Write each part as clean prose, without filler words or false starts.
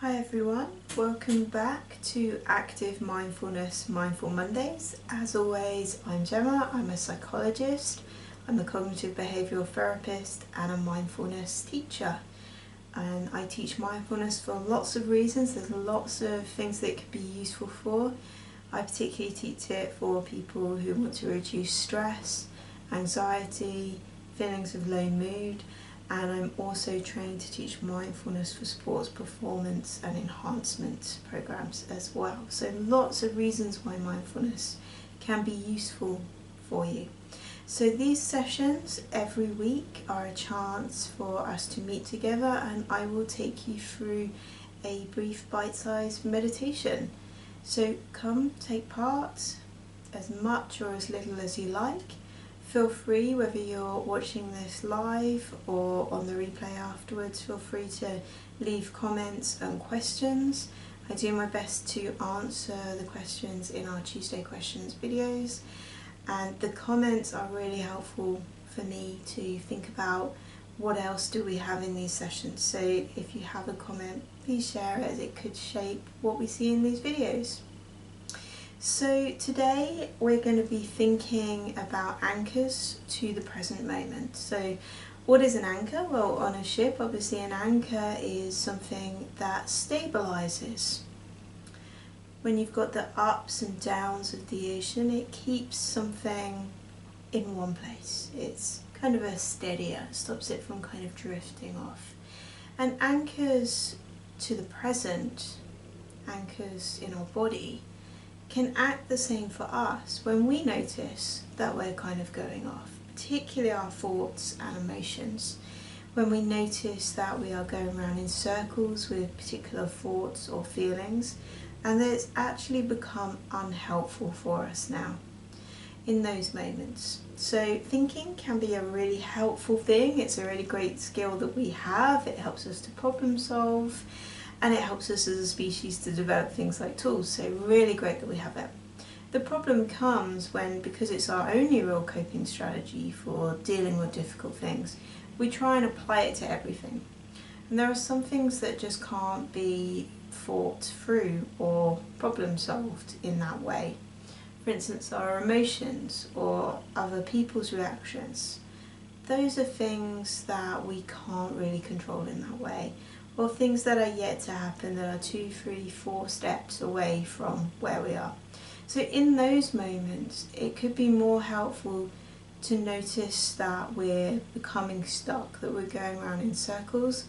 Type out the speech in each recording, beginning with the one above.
Hi everyone, welcome back to Active Mindfulness Mindful Mondays. As always, I'm Gemma, I'm a psychologist, I'm a cognitive behavioural therapist and a mindfulness teacher. And I teach mindfulness for lots of reasons. There's lots of things that it could be useful for. I particularly teach it for people who want to reduce stress, anxiety, feelings of low mood, and I'm also trained to teach mindfulness for sports performance and enhancement programs as well. So lots of reasons why mindfulness can be useful for you. So these sessions every week are a chance for us to meet together, and I will take you through a brief bite-sized meditation. So come take part, as much or as little as you like. Feel free, whether you're watching this live or on the replay afterwards, feel free to leave comments and questions. I do my best to answer the questions in our Tuesday questions videos, and the comments are really helpful for me to think about what else do we have in these sessions. So if you have a comment, please share it, as it could shape what we see in these videos. So today we're going to be thinking about anchors to the present moment. So what is an anchor? Well, on a ship, obviously an anchor is something that stabilizes. When you've got the ups and downs of the ocean, it keeps something in one place. It's kind of a steadier, stops it from kind of drifting off. And anchors to the present, anchors in our body, can act the same for us when we notice that we're kind of going off, particularly our thoughts and emotions. When we notice that we are going around in circles with particular thoughts or feelings, and that it's actually become unhelpful for us now in those moments. So thinking can be a really helpful thing. It's a really great skill that we have. It helps us to problem solve, and it helps us as a species to develop things like tools, so really great that we have it. The problem comes when, because it's our only real coping strategy for dealing with difficult things, we try and apply it to everything. And there are some things that just can't be thought through or problem solved in that way. For instance, our emotions or other people's reactions. Those are things that we can't really control in that way, or things that are yet to happen that are 2, 3, 4 steps away from where we are. So in those moments, it could be more helpful to notice that we're becoming stuck, that we're going around in circles,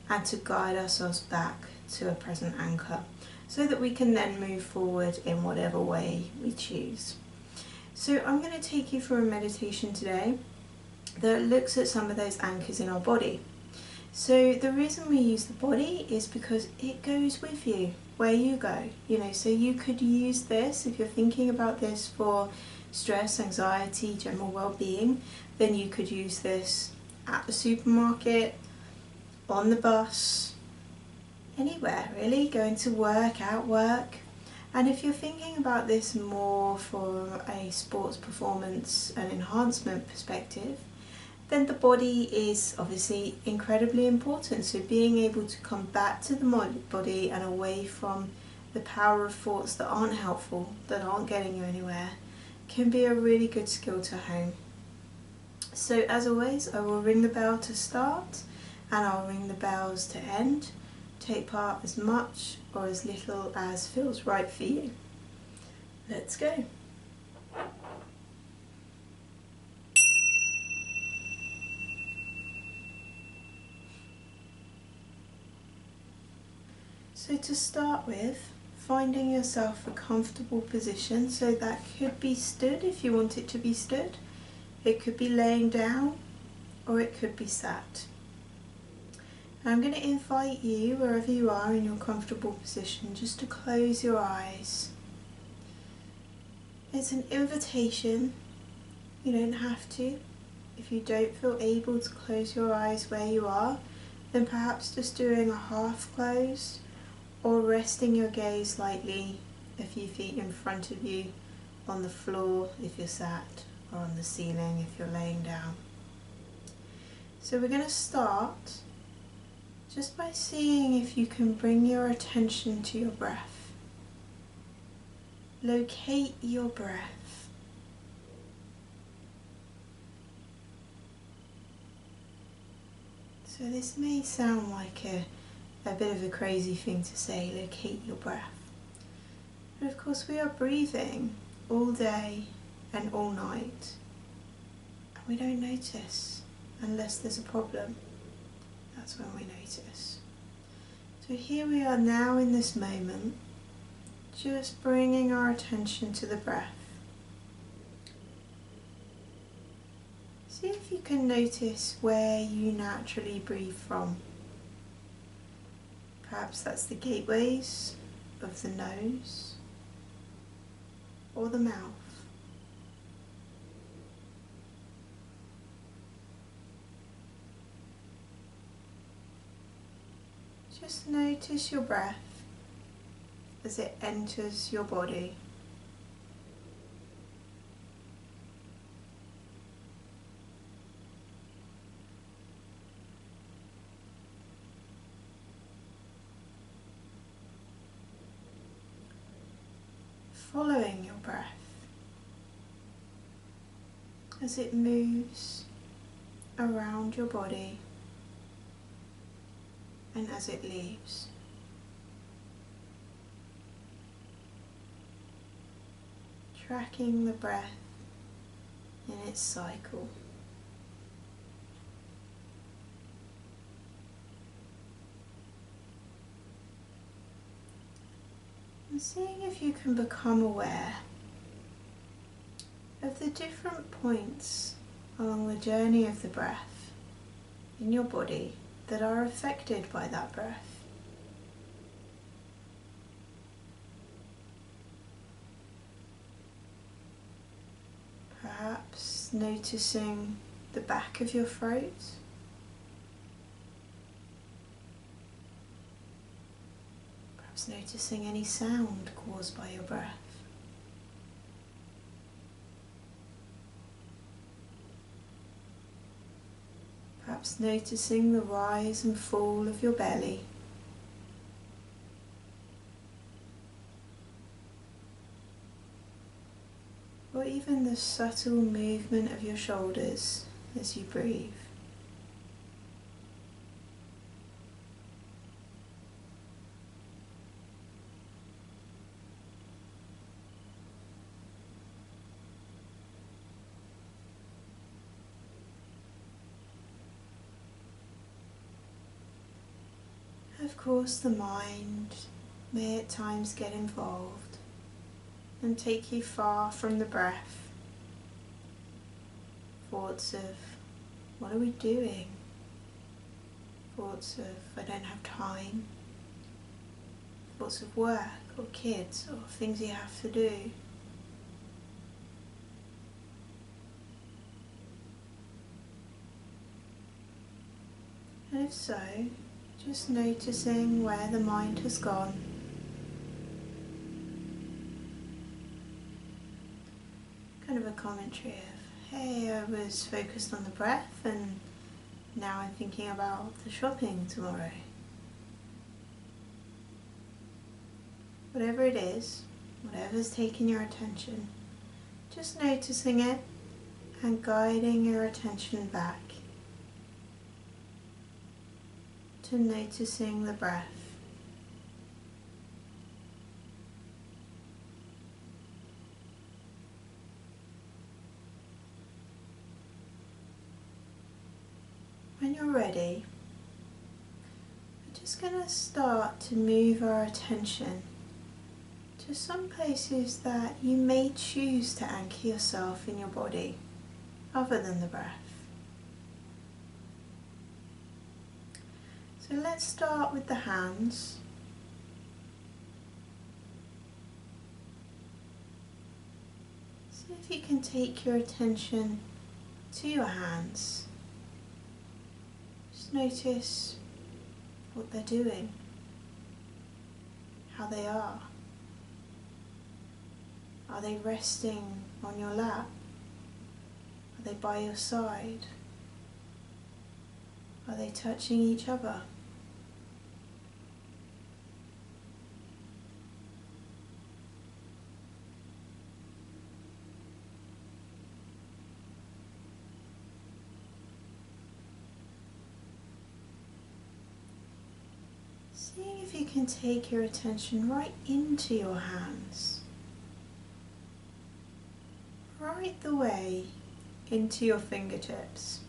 and to guide ourselves back to a present anchor, so that we can then move forward in whatever way we choose. So I'm going to take you through a meditation today that looks at some of those anchors in our body. So the reason we use the body is because it goes with you where you go. So you could use this, if you're thinking about this for stress, anxiety, general well-being, then you could use this at the supermarket, on the bus, anywhere really, going to work, at work. And if you're thinking about this more for a sports performance and enhancement perspective, then the body is obviously incredibly important. So being able to come back to the body and away from the power of thoughts that aren't helpful, that aren't getting you anywhere, can be a really good skill to hone. So as always, I will ring the bell to start, and I'll ring the bells to end. Take part as much or as little as feels right for you. Let's go. So to start with, finding yourself a comfortable position. So that could be stood if you want it to be stood. It could be laying down, or it could be sat. And I'm going to invite you, wherever you are in your comfortable position, just to close your eyes. It's an invitation. You don't have to. If you don't feel able to close your eyes where you are, then perhaps just doing a half close, or resting your gaze lightly a few feet in front of you on the floor if you're sat, or on the ceiling if you're laying down. So we're going to start just by seeing if you can bring your attention to your breath. Locate your breath. So this may sound like a bit of a crazy thing to say, locate your breath. But of course we are breathing all day and all night, and we don't notice unless there's a problem. That's when we notice. So here we are now in this moment, just bringing our attention to the breath. See if you can notice where you naturally breathe from. Perhaps that's the gateways of the nose or the mouth. Just notice your breath as it enters your body. Following your breath as it moves around your body and as it leaves. Tracking the breath in its cycle. And seeing if you can become aware of the different points along the journey of the breath in your body that are affected by that breath. Perhaps noticing the back of your throat. Perhaps noticing any sound caused by your breath. Perhaps noticing the rise and fall of your belly. Or even the subtle movement of your shoulders as you breathe. Of course, the mind may at times get involved and take you far from the breath. Thoughts of, what are we doing? Thoughts of, I don't have time. Thoughts of work or kids or things you have to do. And if so, just noticing where the mind has gone. Kind of a commentary of, hey, I was focused on the breath and now I'm thinking about the shopping tomorrow. Whatever it is, whatever's taking your attention, just noticing it and guiding your attention back to noticing the breath. When you're ready, we're just going to start to move our attention to some places that you may choose to anchor yourself in your body other than the breath. So let's start with the hands. See if you can take your attention to your hands. Just notice what they're doing, how they are. Are they resting on your lap? Are they by your side? Are they touching each other? Seeing if you can take your attention right into your hands, right the way into your fingertips.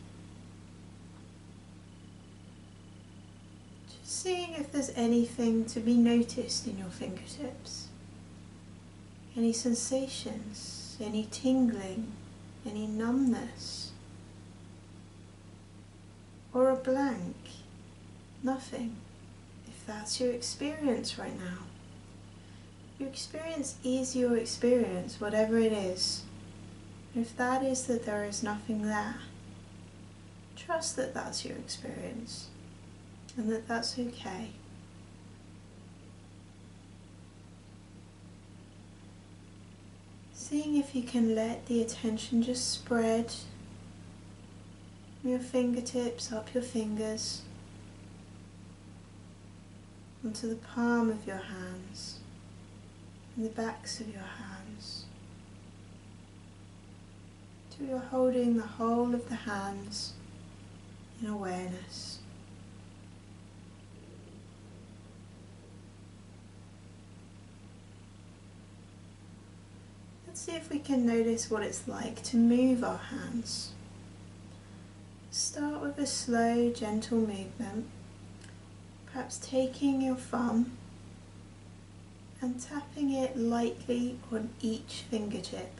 Just seeing if there's anything to be noticed in your fingertips. Any sensations, any tingling, any numbness, or a blank, nothing. If that's your experience right now, your experience is your experience, whatever it is. If that is that there is nothing there, trust that that's your experience and that that's okay. Seeing if you can let the attention just spread from your fingertips up your fingers onto the palm of your hands and the backs of your hands, till you're holding the whole of the hands in awareness. Let's see if we can notice what it's like to move our hands. Start with a slow, gentle movement, perhaps taking your thumb and tapping it lightly on each fingertip.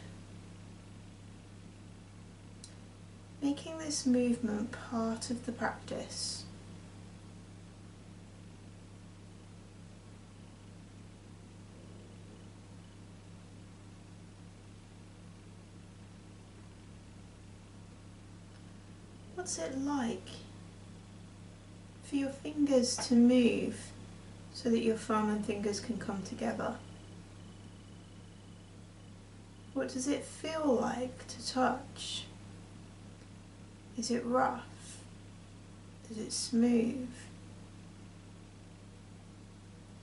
Making this movement part of the practice. What's it like for your fingers to move so that your thumb and fingers can come together? What does it feel like to touch? Is it rough? Is it smooth?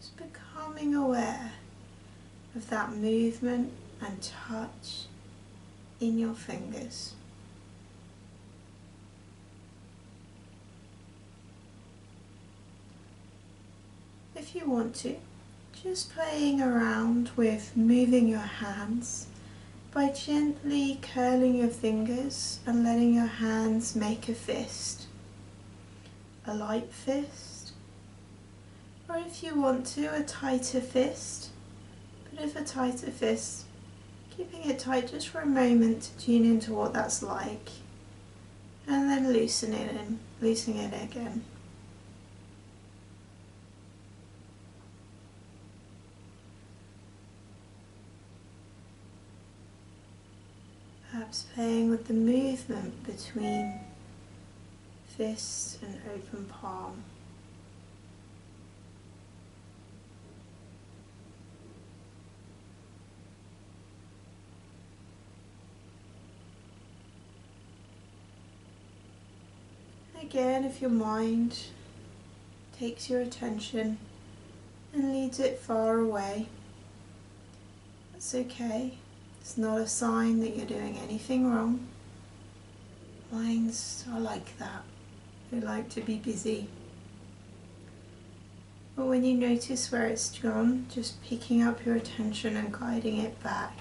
Just becoming aware of that movement and touch in your fingers. If you want to, just playing around with moving your hands by gently curling your fingers and letting your hands make a fist, a light fist, or if you want to, a tighter fist, but if a tighter fist, keeping it tight just for a moment to tune into what that's like, and then loosening it again. Perhaps playing with the movement between fist and open palm. Again, if your mind takes your attention and leads it far away, that's okay. It's not a sign that you're doing anything wrong. Minds are like that. They like to be busy. But when you notice where it's gone, just picking up your attention and guiding it back.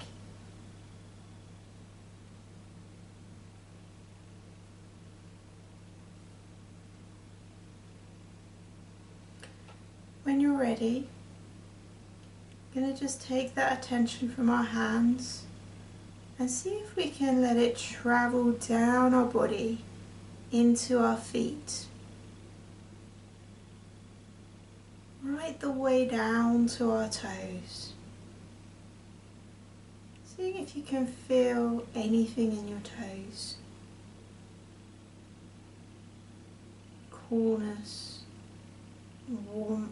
When you're ready, I'm going to just take that attention from our hands and see if we can let it travel down our body into our feet. Right the way down to our toes. Seeing if you can feel anything in your toes. Coolness, warmth,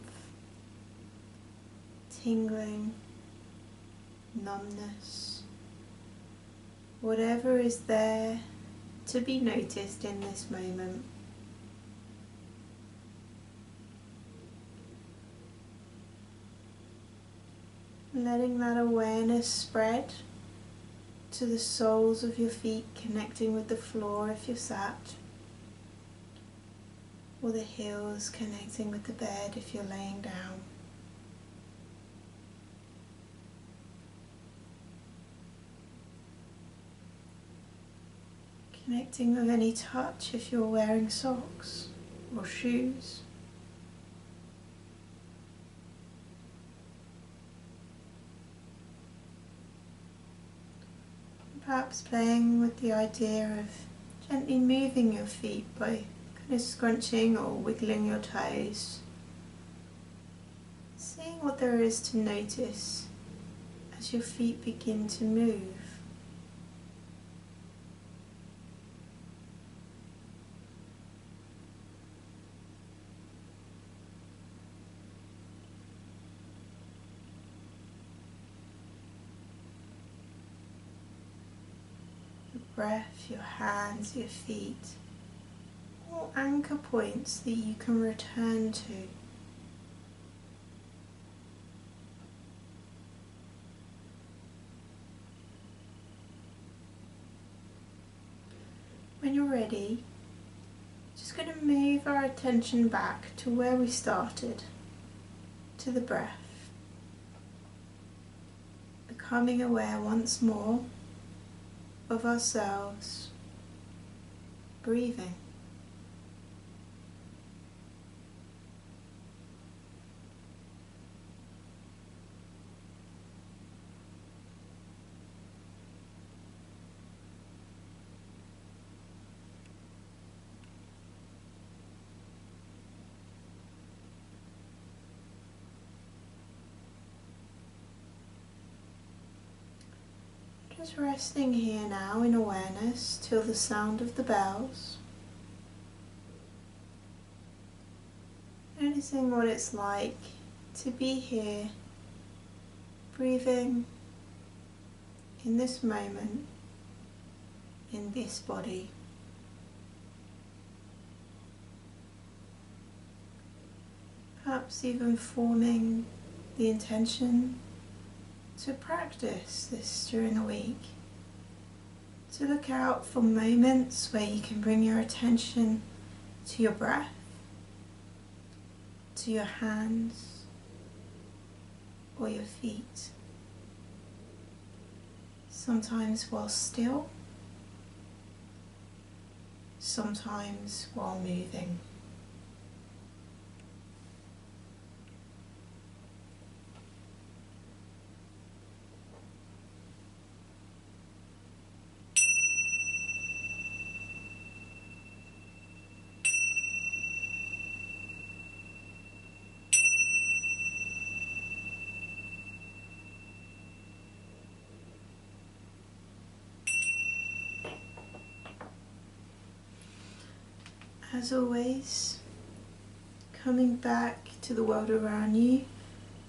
tingling, numbness, whatever is there to be noticed in this moment. Letting that awareness spread to the soles of your feet, connecting with the floor if you're sat. or the heels connecting with the bed if you're laying down. Connecting with any touch if you're wearing socks or shoes. Perhaps playing with the idea of gently moving your feet by kind of scrunching or wiggling your toes. Seeing what there is to notice as your feet begin to move. Breath, your hands, your feet, all anchor points that you can return to. When you're ready, just going to move our attention back to where we started, to the breath, becoming aware once more of ourselves, breathing. Just resting here now in awareness till the sound of the bells. Noticing what it's like to be here, breathing in this moment, in this body. Perhaps even forming the intention to practice this during the week, to look out for moments where you can bring your attention to your breath, to your hands or your feet, sometimes while still, sometimes while moving. As always, coming back to the world around you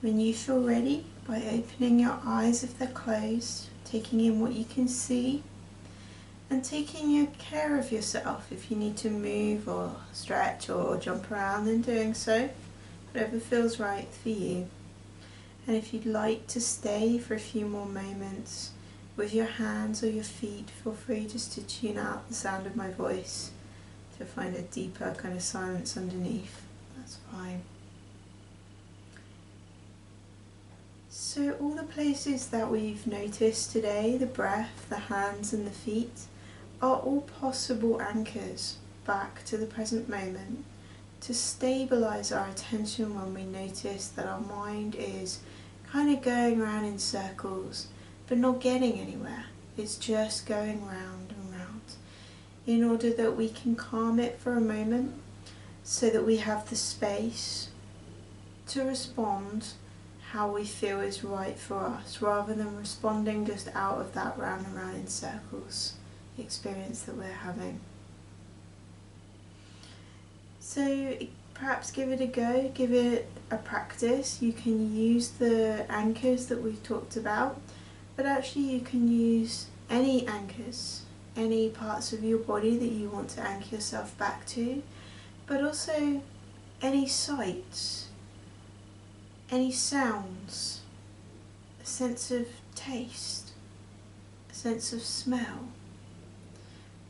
when you feel ready by opening your eyes if they're closed, taking in what you can see, and taking care of yourself if you need to move or stretch or jump around, and doing so, whatever feels right for you. And if you'd like to stay for a few more moments with your hands or your feet, feel free just to tune out the sound of my voice to find a deeper kind of silence underneath. That's fine. So all the places that we've noticed today, the breath, the hands and the feet, are all possible anchors back to the present moment to stabilize our attention when we notice that our mind is kind of going around in circles but not getting anywhere. It's just going round and round, in order that we can calm it for a moment so that we have the space to respond how we feel is right for us, rather than responding just out of that round and round in circles experience that we're having. So perhaps give it a go, give it a practice. You can use the anchors that we've talked about, but actually you can use any anchors, any parts of your body that you want to anchor yourself back to, but also any sights, any sounds, a sense of taste, a sense of smell.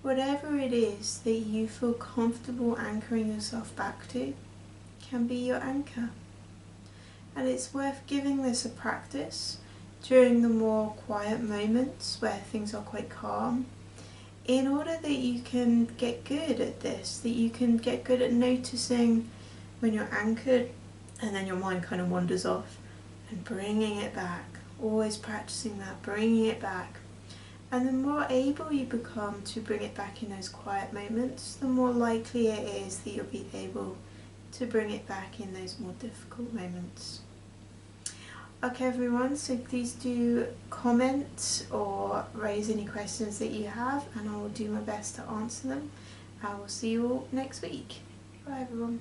Whatever it is that you feel comfortable anchoring yourself back to can be your anchor. And it's worth giving this a practice during the more quiet moments where things are quite calm, in order that you can get good at this, that you can get good at noticing when you're anchored and then your mind kind of wanders off, and bringing it back, always practicing that, bringing it back. And the more able you become to bring it back in those quiet moments, the more likely it is that you'll be able to bring it back in those more difficult moments. Okay everyone, so please do comment or raise any questions that you have, and I will do my best to answer them. I will see you all next week. Bye everyone.